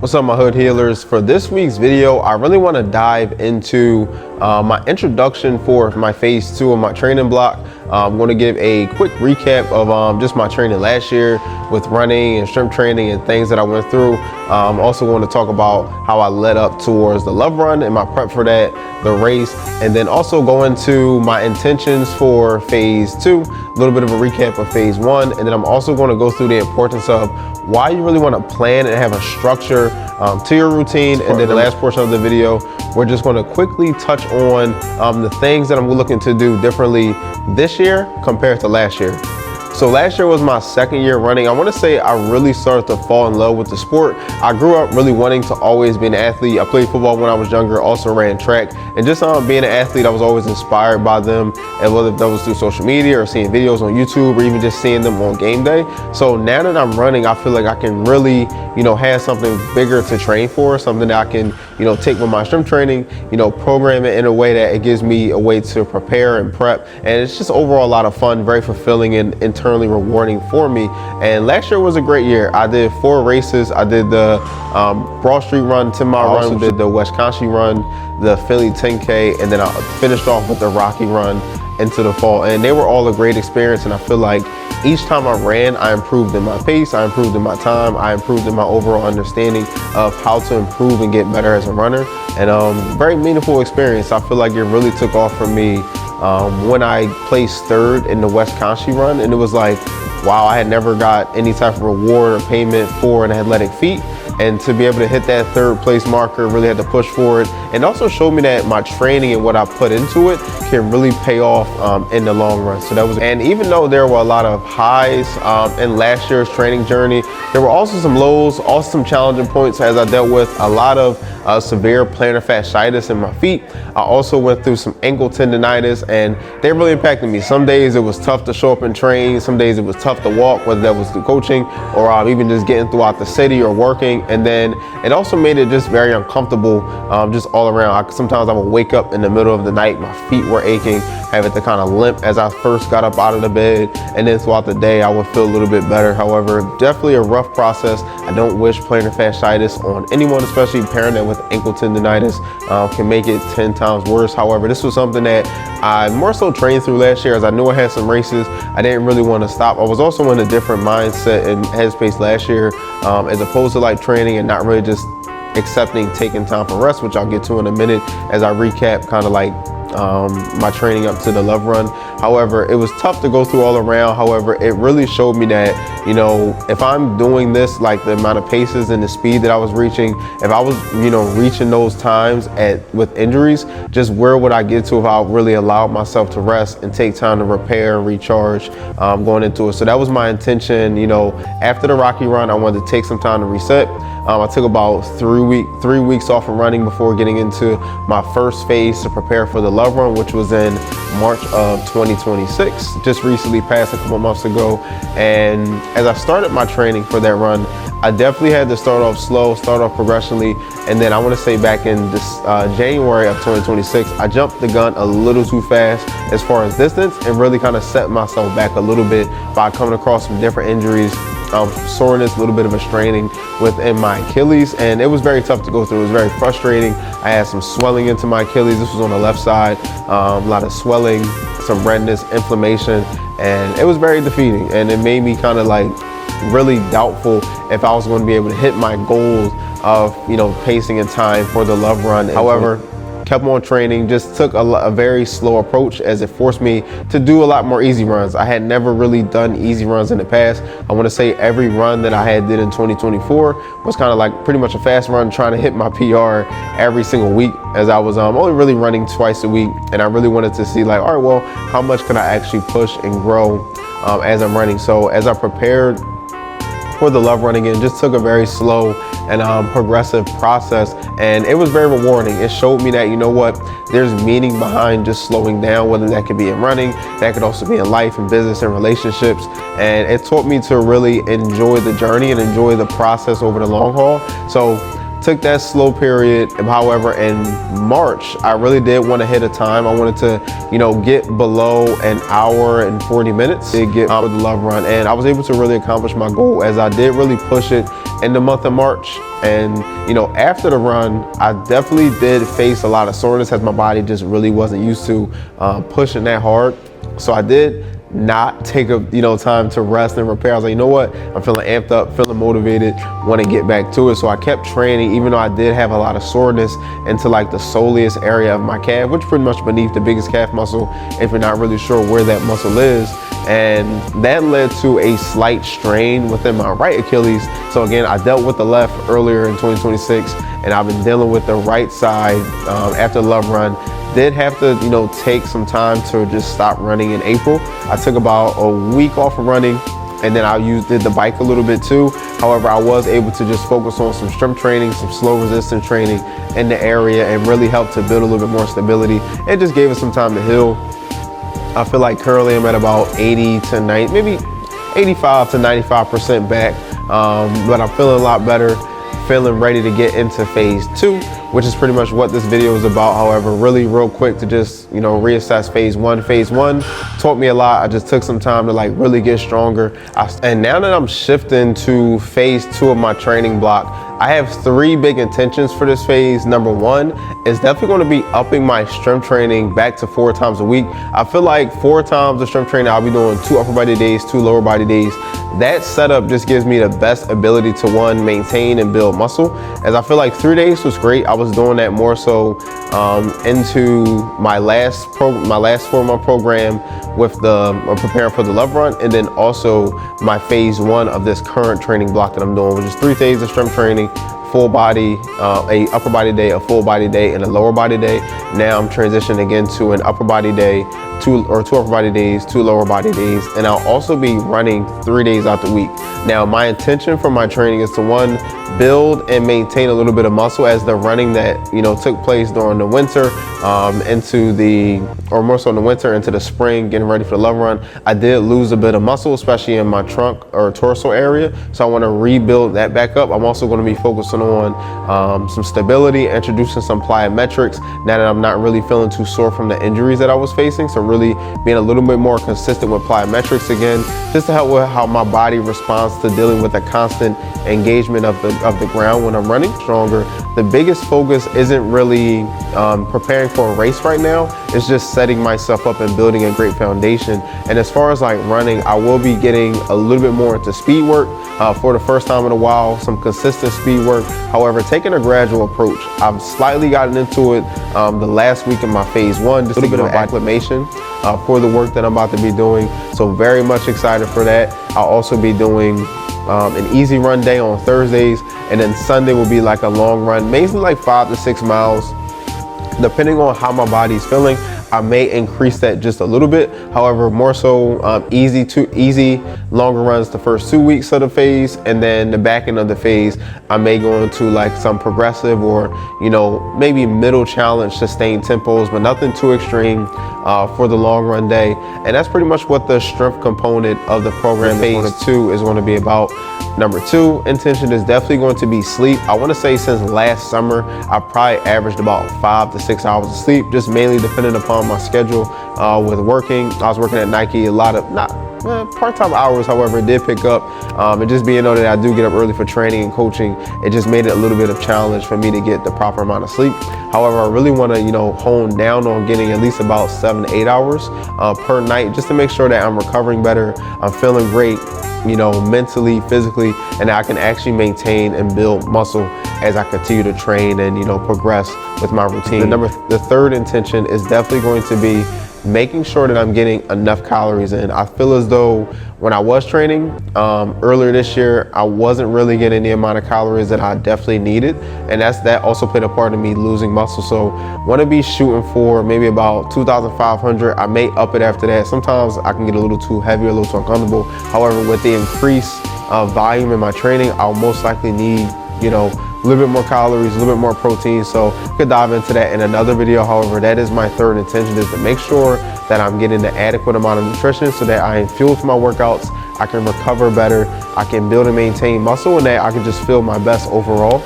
What's up, my hood healers? For this week's video, I really want to dive into my introduction for my phase 2 of my training block. I'm going to give a quick recap of just my training last year with running and strength training and things that I went through. I'm also going to talk about how I led up towards the love run and my prep for that, the race, and then also go into my intentions for phase 2, a little bit of a recap of phase 1, and then I'm also going to go through the importance of why you really want to plan and have a structure to your routine. And then the last portion of the video, we're just going to quickly touch on the things that I'm looking to do differently this year compared to last year. So last year was my second year running. I want to say I really started to fall in love with the sport. I grew up really wanting to always be an athlete. I played football when I was younger, also ran track. And just being an athlete, I was always inspired by them. And whether that was through social media or seeing videos on YouTube or even just seeing them on game day. So now that I'm running, I feel like I can really, have something bigger to train for, something that I can, take with my strength training, program it in a way that it gives me a way to prepare and prep. And it's just overall a lot of fun, very fulfilling and internally rewarding for me. And last year was a great year. I did 4 races. I did the Broad Street Run, 10-mile run, did the Wisconsin Run, the Philly 10K, and then I finished off with the Rocky Run into the fall. And they were all a great experience, and I feel like each time I ran, I improved in my pace, I improved in my time, I improved in my overall understanding of how to improve and get better as a runner. And very meaningful experience. I feel like it really took off for me when I placed 3rd in the Wisconsin Run, and it was like, wow, I had never got any type of reward or payment for an athletic feat. And to be able to hit that 3rd place marker, really had to push for it. And also showed me that my training and what I put into it can really pay off in the long run. So that was, and even though there were a lot of highs in last year's training journey, there were also some lows, also some challenging points as I dealt with a lot of severe plantar fasciitis in my feet. I also went through some ankle tendinitis, and they really impacted me. Some days it was tough to show up and train. Some days it was tough to walk, whether that was through coaching or even just getting throughout the city or working. And then it also made it just very uncomfortable just all around. Sometimes I would wake up in the middle of the night, my feet were aching, having to kind of limp as I first got up out of the bed, and then throughout the day I would feel a little bit better. However, definitely a rough process. I don't wish plantar fasciitis on anyone, especially a parent that with ankle tendinitis can make it 10 times worse. However, this was something that I more so trained through last year, as I knew I had some races. I didn't really want to stop. I was also in a different mindset and headspace last year, as opposed to like training and not really just accepting taking time for rest, which I'll get to in a minute as I recap kind of like my training up to the love run. However, it was tough to go through all around. However, it really showed me that, if I'm doing this, like the amount of paces and the speed that I was reaching, if I was, reaching those times with injuries, just where would I get to if I really allowed myself to rest and take time to repair and recharge going into it. So that was my intention. After the Rocky Run, I wanted to take some time to reset. I took about 3 weeks off of running before getting into my first phase to prepare for the love run, which was in March of 2026, just recently passed a couple months ago. And as I started my training for that run, I definitely had to start off slow, start off progressionally. And then I want to say back in this January of 2026, I jumped the gun a little too fast as far as distance and really kind of set myself back a little bit by coming across some different injuries, soreness, a little bit of a straining within my Achilles, and it was very tough to go through. It was very frustrating. I had some swelling into my Achilles. This was on the left side, a lot of swelling, some redness, inflammation, and it was very defeating. And it made me kind of like really doubtful if I was going to be able to hit my goals of, pacing and time for the love run. However, kept on training, just took a very slow approach, as it forced me to do a lot more easy runs. I had never really done easy runs in the past. I want to say every run that I did in 2024 was kind of like pretty much a fast run, trying to hit my PR every single week, as I was only really running twice a week. And I really wanted to see like, all right, well, how much can I actually push and grow as I'm running? So as I prepared for the love run again, just took a very slow and progressive process, and it was very rewarding. It showed me that, there's meaning behind just slowing down, whether that could be in running, that could also be in life and business and relationships. And it taught me to really enjoy the journey and enjoy the process over the long haul. So took that slow period. However, in March, I really did want to hit a time. I wanted to, get below an hour and 40 minutes to get out of the love run. And I was able to really accomplish my goal, as I did really push it in the month of March. And after the run, I definitely did face a lot of soreness as my body just really wasn't used to pushing that hard. So I did not take a time to rest and repair. I was like, you know what, I'm feeling amped up, feeling motivated, want to get back to it. So I kept training, even though I did have a lot of soreness into like the soleus area of my calf, which pretty much beneath the biggest calf muscle if you're not really sure where that muscle is. And that led to a slight strain within my right Achilles. So again, I dealt with the left earlier in 2026, and I've been dealing with the right side after the Love Run. Did have to take some time to just stop running in April. I took about a week off of running, and then I did the bike a little bit too. However, I was able to just focus on some strength training, some slow resistance training in the area, and really helped to build a little bit more stability. It just gave us some time to heal. I feel like currently I'm at about 80 to 90, maybe 85 to 95% back, but I'm feeling a lot better, feeling ready to get into phase 2, which is pretty much what this video is about. However, really real quick to just reassess phase 1. Phase 1 taught me a lot. I just took some time to like really get stronger. And now that I'm shifting to phase 2 of my training block, I have 3 big intentions for this phase. Number 1 is definitely going to be upping my strength training back to 4 times a week. I feel like 4 times of strength training, I'll be doing 2 upper body days, 2 lower body days. That setup just gives me the best ability to, 1, maintain and build muscle. As I feel like 3 days was great. I was doing that more so into my last 4-month program with the preparing for the Love Run, and then also my phase 1 of this current training block that I'm doing, which is 3 days of strength training, full body, a upper body day, a full body day, and a lower body day. Now I'm transitioning again to an upper body day, 2 upper body days, 2 lower body days, and I'll also be running 3 days out the week. Now my intention for my training is to, 1, build and maintain a little bit of muscle, as the running that took place during the winter more so in the winter into the spring, getting ready for the Love Run, I did lose a bit of muscle, especially in my trunk or torso area. So I want to rebuild that back up. I'm also going to be focusing on some stability, introducing some plyometrics now that I'm not really feeling too sore from the injuries that I was facing. So really being a little bit more consistent with plyometrics again, just to help with how my body responds to dealing with a constant engagement of the ground when I'm running stronger. The biggest focus isn't really preparing for a race right now. It's just setting myself up and building a great foundation. And as far as like running, I will be getting a little bit more into speed work for the first time in a while, some consistent speed work. However, taking a gradual approach. I've slightly gotten into it the last week of my phase 1, just a little bit of acclimation for the work that I'm about to be doing. So very much excited for that. I'll also be doing an easy run day on Thursdays, and then Sunday will be like a long run, mainly like 5 to 6 miles. Depending on how my body's feeling, I may increase that just a little bit. However, more so easy longer runs the first 2 weeks of the phase, and then the back end of the phase, I may go into like some progressive or maybe middle challenge sustained tempos, but nothing too extreme for the long run day. And that's pretty much what the strength component of the program phase 2 is going to be about. Number 2 intention is definitely going to be sleep. I want to say since last summer, I probably averaged about 5 to 6 hours of sleep, just mainly depending upon my schedule with working. I was working at Nike a lot of, part-time hours, however, it did pick up. And just being that I do get up early for training and coaching, it just made it a little bit of challenge for me to get the proper amount of sleep. However, I really want to, hone down on getting at least about 7 to 8 hours per night, just to make sure that I'm recovering better, I'm feeling great, mentally, physically, and I can actually maintain and build muscle as I continue to train and, progress with my routine. The third intention is definitely going to be making sure that I'm getting enough calories in. I feel as though when I was training earlier this year, I wasn't really getting the amount of calories that I definitely needed, and that also played a part of me losing muscle. So want to be shooting for maybe about 2,500. I may up it after that. Sometimes I can get a little too heavy, a little too uncomfortable. However, with the increased volume in my training, I'll most likely need a little bit more calories, a little bit more protein. So I could dive into that in another video. However, that is my third intention, is to make sure that I'm getting the adequate amount of nutrition so that I am fueled for my workouts, I can recover better, I can build and maintain muscle, and that I can just feel my best overall.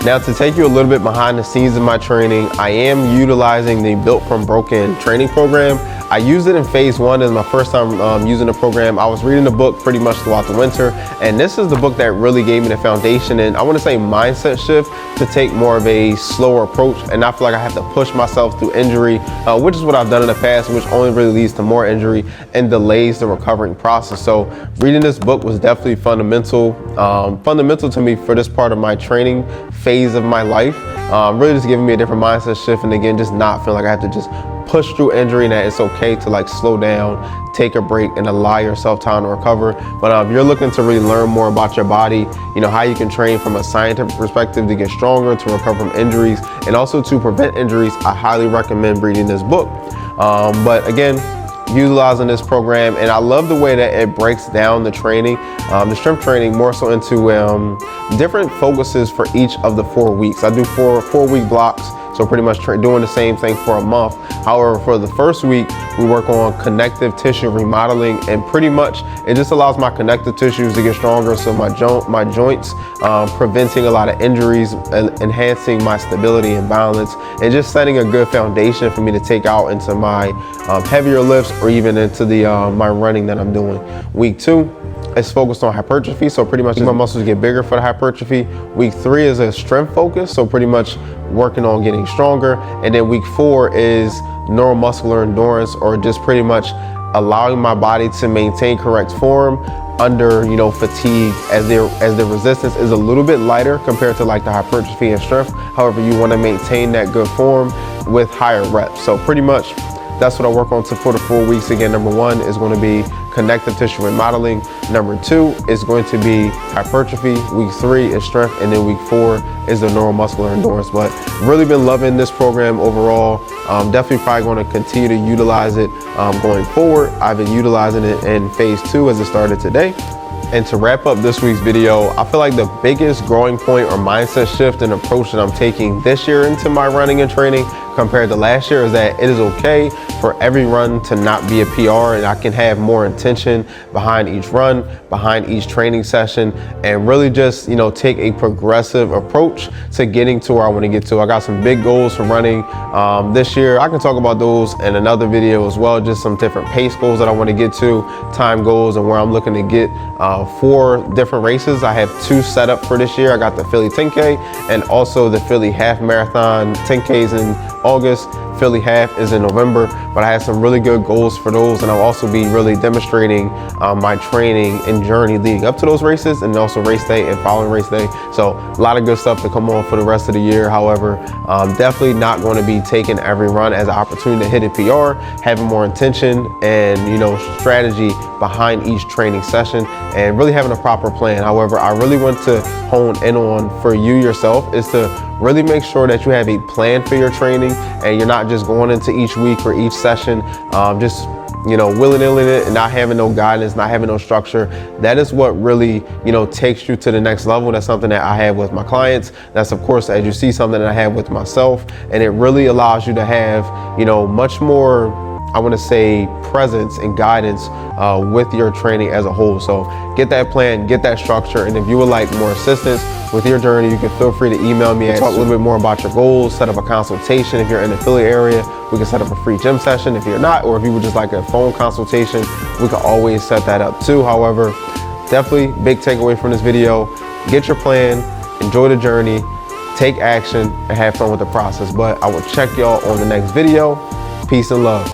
Now, to take you a little bit behind the scenes of my training, I am utilizing the Built from Broken training program. I used it in phase 1 as my first time using the program. I was reading the book pretty much throughout the winter, and this is the book that really gave me the foundation and I want to say mindset shift to take more of a slower approach and not feel like I have to push myself through injury, which is what I've done in the past, which only really leads to more injury and delays the recovering process. So reading this book was definitely fundamental to me for this part of my training phase of my life. Really just giving me a different mindset shift, and again, just not feeling like I have to just push through injury and that it's okay to like slow down, take a break, and allow yourself time to recover. But if you're looking to really learn more about your body, you know, how you can train from a scientific perspective to get stronger, to recover from injuries, and also to prevent injuries, I highly recommend reading this book. But again, utilizing this program, and I love the way that it breaks down the training, the strength training, more so into different focuses for each of the 4 weeks. I do four week blocks, so pretty much doing the same thing for a month. However, for the first week, we work on connective tissue remodeling, and pretty much it just allows my connective tissues to get stronger, so my joints, preventing a lot of injuries, enhancing my stability and balance, and just setting a good foundation for me to take out into my heavier lifts or even into the my running that I'm doing. Week 2, it's focused on hypertrophy, so pretty much my muscles get bigger for the hypertrophy. Week 3 is a strength focus, so pretty much working on getting stronger. And then week 4 is neuromuscular endurance, or just pretty much allowing my body to maintain correct form under, you know, fatigue, as the resistance is a little bit lighter compared to like the hypertrophy and strength. However, you want to maintain that good form with higher reps. So pretty much that's what I work on for the 4 weeks. Again, number 1 is going to be connective tissue remodeling. Number 2 is going to be hypertrophy. Week 3 is strength, and then week 4 is the neuromuscular endurance. But really been loving this program overall. Definitely probably going to continue to utilize it going forward. I've been utilizing it in phase 2 as it started today. And to wrap up this week's video, I feel like the biggest growing point or mindset shift and approach that I'm taking this year into my running and training compared to last year is that it is okay for every run to not be a PR, and I can have more intention behind each run, behind each training session, and really just, you know, take a progressive approach to getting to where I want to get to. I got some big goals for running this year. I can talk about those in another video as well, just some different pace goals that I want to get to, time goals, and where I'm looking to get 4 different races. I have 2 set up for this year. I got the Philly 10K and also the Philly Half Marathon. 10Ks in August, Philly Half is in November, but I have some really good goals for those, and I'll also be really demonstrating my training and journey leading up to those races, and also race day and following race day. So a lot of good stuff to come on for the rest of the year. However, definitely not going to be taking every run as an opportunity to hit a PR, having more intention and, you know, strategy behind each training session, and really having a proper plan. However, I really want to hone in on for you yourself is to really make sure that you have a plan for your training, and you're not just going into each week or each session just, you know, willy-nilly it and not having no guidance, not having no structure. That is what really, you know, takes you to the next level. That's something that I have with my clients. That's, of course, as you see, something that I have with myself, and it really allows you to have, you know, much more, I want to say, presence and guidance with your training as a whole. So get that plan, get that structure, and if you would like more assistance with your journey, you can feel free to email me and talk a little bit more about your goals, set up a consultation. If you're in the Philly area, we can set up a free gym session. If you're not, or if you would just like a phone consultation, we can always set that up too. However, definitely big takeaway from this video: get your plan, enjoy the journey, take action, and have fun with the process. But I will check y'all on the next video. Peace and love.